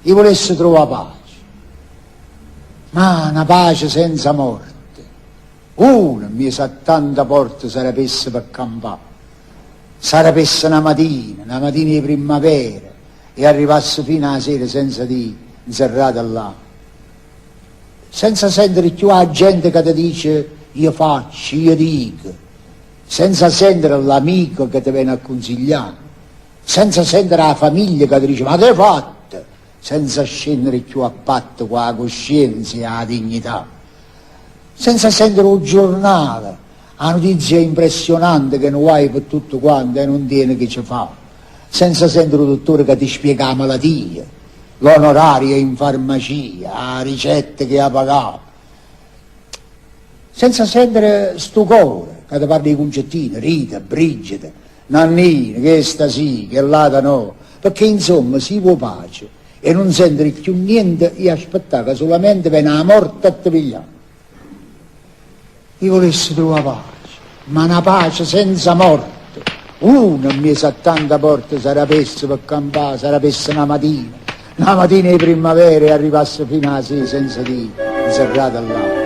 io volessi trovare pace, ma una pace senza morte. Una mi sa tanta porta sarebbe per campare, sarebbe una mattina di primavera, e arrivasse fino alla sera senza di inserrata là, senza sentire più la gente che ti dice io faccio, io dico, senza sentire l'amico che ti viene a consigliare, senza sentire la famiglia che ti dice ma che hai fatto, senza scendere più a patto con la coscienza e la dignità, senza sentire un giornale, la notizia impressionante che non vai per tutto quanto e non tiene che ci fa, senza sentire un dottore che ti spiega la malattia, l'onorario in farmacia, la ricetta che ha pagato, senza sentire sto cuore che ti parla di concettine, Rita, Brigida, Nannina, che sta sì, che l'altra no, perché insomma si può pace e non sentire più niente e aspettare che solamente viene la morte a te pigliare. Io volessi trovare pace, ma una pace senza morte. Una mi sa tanta porta sarebbe per campare, sarebbe una mattina di primavera e arrivasse fino a sera senza di serrata là.